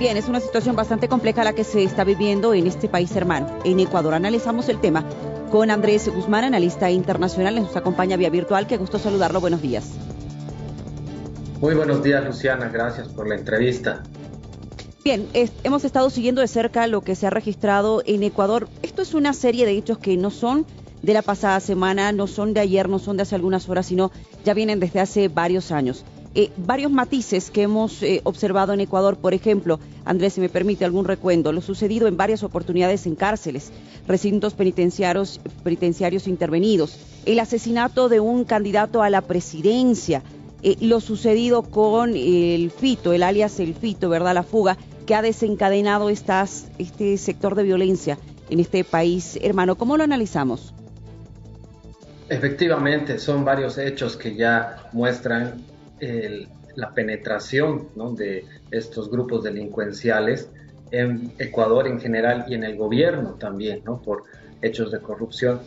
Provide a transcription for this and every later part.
Bien, es una situación bastante compleja la que se está viviendo en este país hermano, en Ecuador. Analizamos el tema con Andrés Guzmán, analista internacional, nos acompaña vía virtual. Qué gusto saludarlo, buenos días. Muy buenos días, Luciana, gracias por la entrevista. Bien, hemos estado siguiendo de cerca lo que se ha registrado en Ecuador. Esto es una serie de hechos que no son de la pasada semana, no son de ayer, no son de hace algunas horas, sino ya vienen desde hace varios años. Varios matices que hemos observado en Ecuador, por ejemplo, Andrés, si me permite algún recuento, lo sucedido en varias oportunidades en cárceles, recintos penitenciarios intervenidos, el asesinato de un candidato a la presidencia, lo sucedido con el Fito, el alias El Fito, ¿verdad? La fuga que ha desencadenado este sector de violencia en este país hermano. ¿Cómo lo analizamos? Efectivamente, son varios hechos que ya muestran la penetración, ¿no?, de estos grupos delincuenciales en Ecuador en general y en el gobierno también, ¿no?, por hechos de corrupción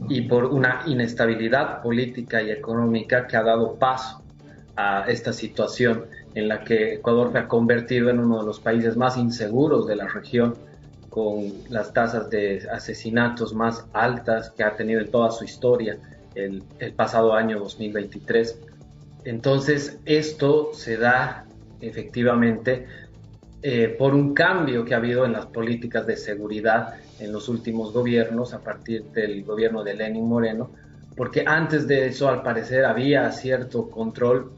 y por una inestabilidad política y económica que ha dado paso a esta situación en la que Ecuador se ha convertido en uno de los países más inseguros de la región, con las tasas de asesinatos más altas que ha tenido en toda su historia el pasado año 2023. Entonces, esto se da efectivamente por un cambio que ha habido en las políticas de seguridad en los últimos gobiernos, a partir del gobierno de Lenín Moreno, porque antes de eso, al parecer, había cierto control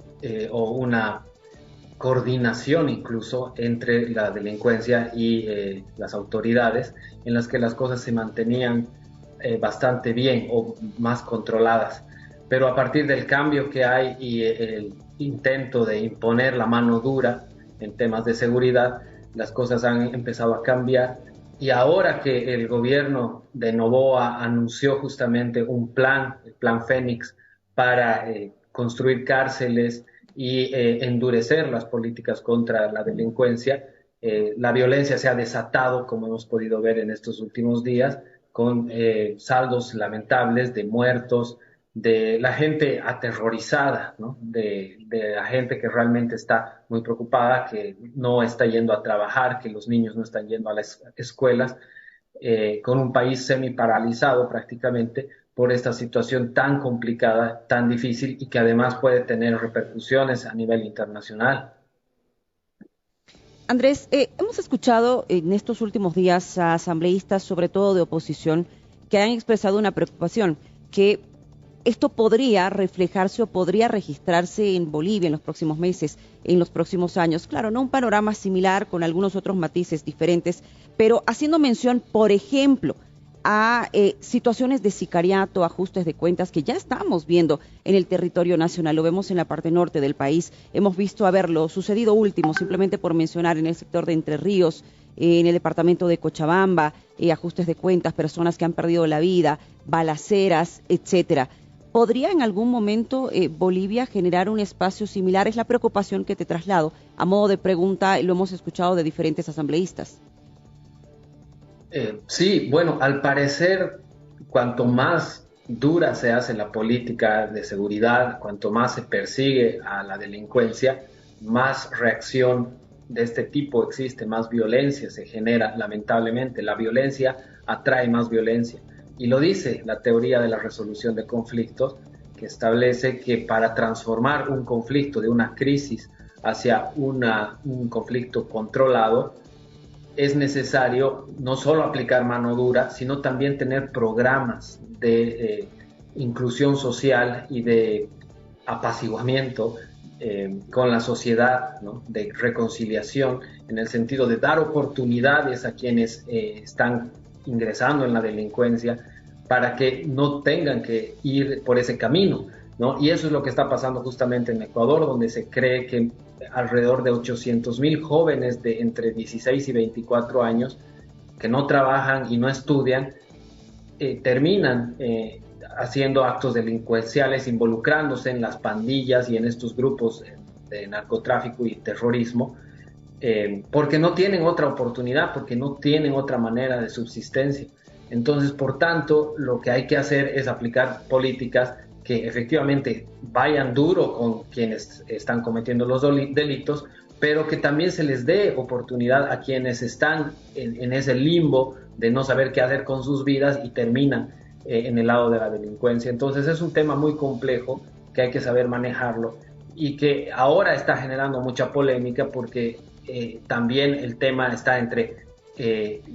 o una coordinación incluso entre la delincuencia y las autoridades, en las que las cosas se mantenían bastante bien o más controladas. Pero a partir del cambio que hay y el intento de imponer la mano dura en temas de seguridad, las cosas han empezado a cambiar. Y ahora que el gobierno de Noboa anunció justamente un plan, el Plan Fénix, para construir cárceles y endurecer las políticas contra la delincuencia, la violencia se ha desatado, como hemos podido ver en estos últimos días, con saldos lamentables de muertos, de la gente aterrorizada, ¿no?, de la gente que realmente está muy preocupada, que no está yendo a trabajar, que los niños no están yendo a las escuelas, con un país semi-paralizado prácticamente por esta situación tan complicada, tan difícil y que además puede tener repercusiones a nivel internacional. Andrés, hemos escuchado en estos últimos días a asambleístas, sobre todo de oposición, que han expresado una preocupación, que esto podría reflejarse o podría registrarse en Bolivia en los próximos meses, en los próximos años. Claro, no un panorama similar con algunos otros matices diferentes, pero haciendo mención, por ejemplo, a situaciones de sicariato, ajustes de cuentas que ya estamos viendo en el territorio nacional. Lo vemos en la parte norte del país. Hemos visto haberlo sucedido último, simplemente por mencionar, en el sector de Entre Ríos, en el departamento de Cochabamba, ajustes de cuentas, personas que han perdido la vida, balaceras, etcétera. ¿Podría en algún momento Bolivia generar un espacio similar? Es la preocupación que te traslado. A modo de pregunta, lo hemos escuchado de diferentes asambleístas. Sí, bueno, al parecer, cuanto más dura se hace la política de seguridad, cuanto más se persigue a la delincuencia, más reacción de este tipo existe, más violencia se genera, lamentablemente. La violencia atrae más violencia. Y lo dice la teoría de la resolución de conflictos, que establece que para transformar un conflicto de una crisis hacia un conflicto controlado, es necesario no solo aplicar mano dura, sino también tener programas de inclusión social y de apaciguamiento con la sociedad, ¿no?, de reconciliación, en el sentido de dar oportunidades a quienes están ingresando en la delincuencia para que no tengan que ir por ese camino, ¿no? Y eso es lo que está pasando justamente en Ecuador, donde se cree que alrededor de 800,000 jóvenes de entre 16 y 24 años que no trabajan y no estudian terminan haciendo actos delincuenciales, involucrándose en las pandillas y en estos grupos de narcotráfico y terrorismo, porque no tienen otra oportunidad, porque no tienen otra manera de subsistencia. Entonces, por tanto, lo que hay que hacer es aplicar políticas que efectivamente vayan duro con quienes están cometiendo los delitos, pero que también se les dé oportunidad a quienes están en ese limbo de no saber qué hacer con sus vidas y terminan en el lado de la delincuencia. Entonces es un tema muy complejo que hay que saber manejarlo y que ahora está generando mucha polémica porque también el tema está entre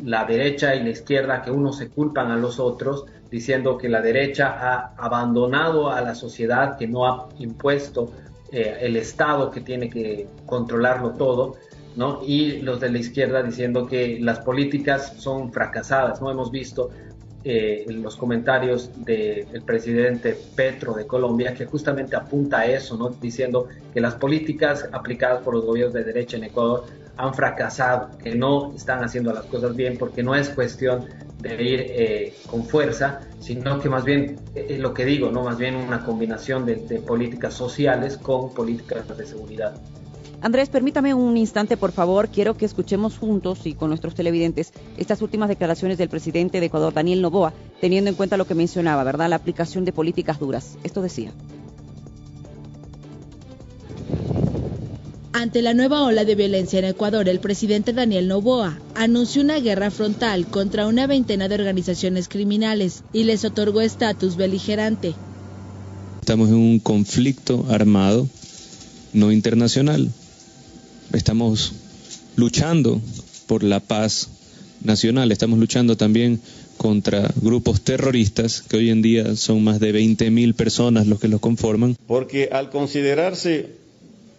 la derecha y la izquierda, que unos se culpan a los otros, diciendo que la derecha ha abandonado a la sociedad, que no ha impuesto el Estado, que tiene que controlarlo todo, ¿no? Y los de la izquierda diciendo que las políticas son fracasadas, ¿no? Hemos visto los comentarios del presidente Petro de Colombia, que justamente apunta a eso, ¿no? Diciendo que las políticas aplicadas por los gobiernos de derecha en Ecuador han fracasado, que no están haciendo las cosas bien, porque no es cuestión de ir con fuerza, sino que más bien, lo que digo, ¿no? Más bien una combinación de políticas sociales con políticas de seguridad. Andrés, permítame un instante, por favor. Quiero que escuchemos juntos y con nuestros televidentes estas últimas declaraciones del presidente de Ecuador, Daniel Noboa, teniendo en cuenta lo que mencionaba, ¿verdad? La aplicación de políticas duras. Esto decía. Ante la nueva ola de violencia en Ecuador, el presidente Daniel Noboa anunció una guerra frontal contra una veintena de organizaciones criminales y les otorgó estatus beligerante. Estamos en un conflicto armado no internacional. Estamos luchando por la paz nacional, estamos luchando también contra grupos terroristas, que hoy en día son más de 20.000 personas los que los conforman. Porque al considerarse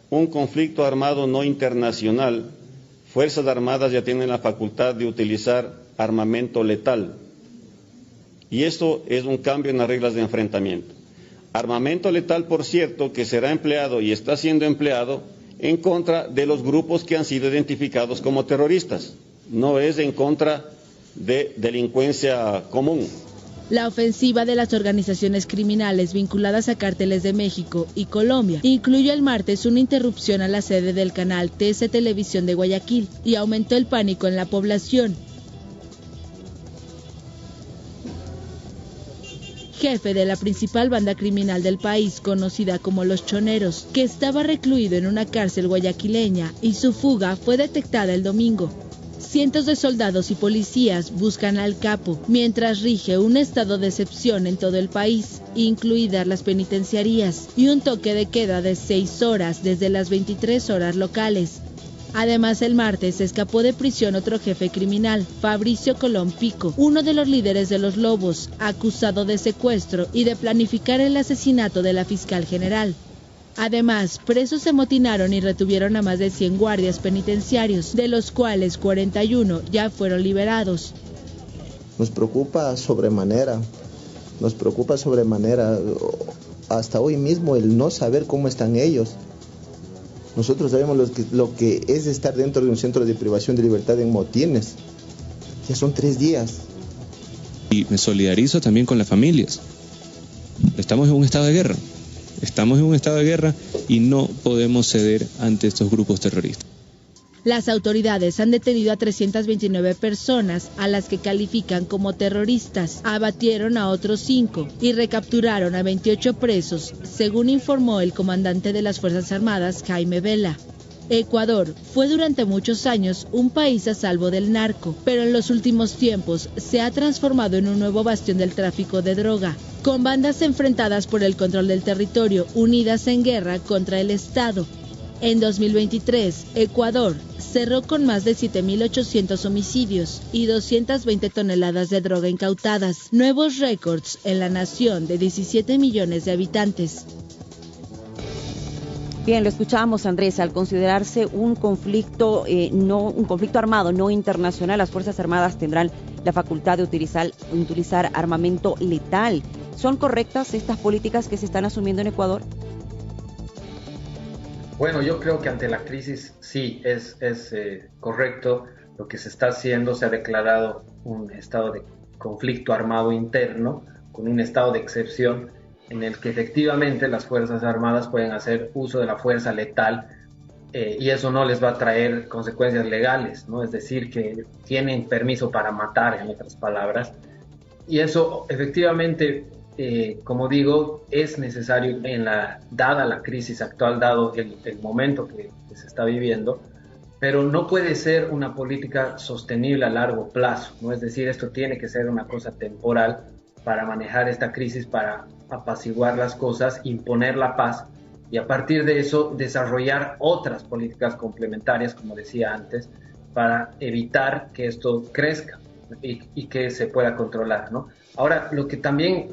un conflicto armado no internacional, Fuerzas Armadas ya tienen la facultad de utilizar armamento letal. Y esto es un cambio en las reglas de enfrentamiento. Armamento letal, por cierto, que será empleado y está siendo empleado en contra de los grupos que han sido identificados como terroristas. No es en contra de delincuencia común. La ofensiva de las organizaciones criminales vinculadas a cárteles de México y Colombia incluyó el martes una interrupción a la sede del canal TC Televisión de Guayaquil y aumentó el pánico en la población. Jefe de la principal banda criminal del país, conocida como Los Choneros, que estaba recluido en una cárcel guayaquileña y su fuga fue detectada el domingo. Cientos de soldados y policías buscan al capo, mientras rige un estado de excepción en todo el país, incluidas las penitenciarías, y un toque de queda de 6 horas desde las 23 horas locales. Además, el martes escapó de prisión otro jefe criminal, Fabricio Colón Pico, uno de los líderes de los Lobos, acusado de secuestro y de planificar el asesinato de la fiscal general. Además, presos se amotinaron y retuvieron a más de 100 guardias penitenciarios, de los cuales 41 ya fueron liberados. Nos preocupa sobremanera, hasta hoy mismo el no saber cómo están ellos. Nosotros sabemos lo que es estar dentro de un centro de privación de libertad en Motines. Ya son 3 días. Y me solidarizo también con las familias. Estamos en un estado de guerra. Estamos en un estado de guerra y no podemos ceder ante estos grupos terroristas. Las autoridades han detenido a 329 personas a las que califican como terroristas, abatieron a otros 5 y recapturaron a 28 presos, según informó el comandante de las Fuerzas Armadas, Jaime Vela. Ecuador fue durante muchos años un país a salvo del narco, pero en los últimos tiempos se ha transformado en un nuevo bastión del tráfico de droga, con bandas enfrentadas por el control del territorio, unidas en guerra contra el Estado. En 2023, Ecuador cerró con más de 7.800 homicidios y 220 toneladas de droga incautadas, nuevos récords en la nación de 17 millones de habitantes. Bien, lo escuchábamos, Andrés. Al considerarse un conflicto armado no internacional, las Fuerzas Armadas tendrán la facultad de utilizar armamento letal. ¿Son correctas estas políticas que se están asumiendo en Ecuador? Bueno, yo creo que ante la crisis sí es correcto lo que se está haciendo. Se ha declarado un estado de conflicto armado interno con un estado de excepción en el que efectivamente las Fuerzas Armadas pueden hacer uso de la fuerza letal y eso no les va a traer consecuencias legales, ¿no? Es decir, que tienen permiso para matar, en otras palabras, y eso efectivamente como digo, es necesario, dada la crisis actual, dado el momento que se está viviendo, pero no puede ser una política sostenible a largo plazo, ¿no? Es decir, esto tiene que ser una cosa temporal para manejar esta crisis, para apaciguar las cosas, imponer la paz y a partir de eso desarrollar otras políticas complementarias, como decía antes, para evitar que esto crezca y que se pueda controlar, ¿no? Ahora, lo que también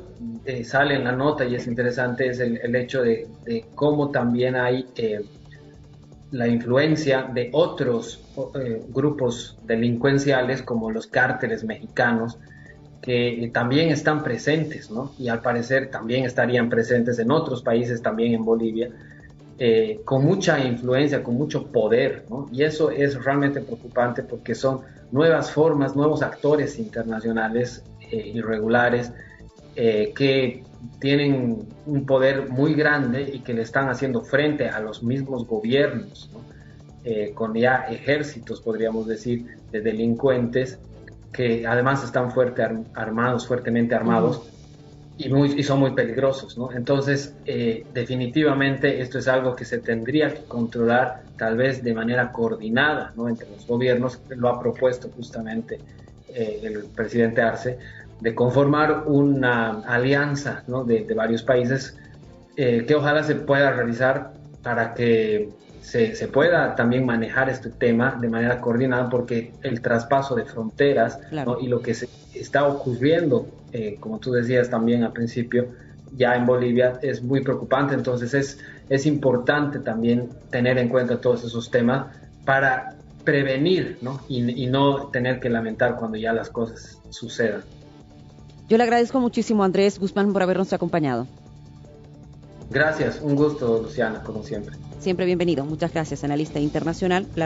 sale en la nota y es interesante es el hecho de cómo también hay la influencia de otros grupos delincuenciales como los cárteles mexicanos que también están presentes, ¿no? Y al parecer también estarían presentes en otros países, también en Bolivia, con mucha influencia, con mucho poder, ¿no? Y eso es realmente preocupante porque son nuevas formas, nuevos actores internacionales irregulares que tienen un poder muy grande y que le están haciendo frente a los mismos gobiernos, ¿no? Con ya ejércitos, podríamos decir, de delincuentes que además están fuertemente armados y son muy peligrosos, ¿no? Entonces, definitivamente esto es algo que se tendría que controlar tal vez de manera coordinada, ¿no? Entre los gobiernos. Lo ha propuesto justamente el presidente Arce, de conformar una alianza, ¿no? de varios países que ojalá se pueda realizar para que se pueda también manejar este tema de manera coordinada, porque el traspaso de fronteras, claro, ¿no? Y lo que se está ocurriendo, como tú decías también al principio, ya en Bolivia es muy preocupante. Entonces es importante también tener en cuenta todos esos temas para prevenir, ¿no? Y no tener que lamentar cuando ya las cosas sucedan. Yo le agradezco muchísimo a Andrés Guzmán por habernos acompañado. Gracias, un gusto, Luciana, como siempre. Siempre bienvenido. Muchas gracias, analista internacional.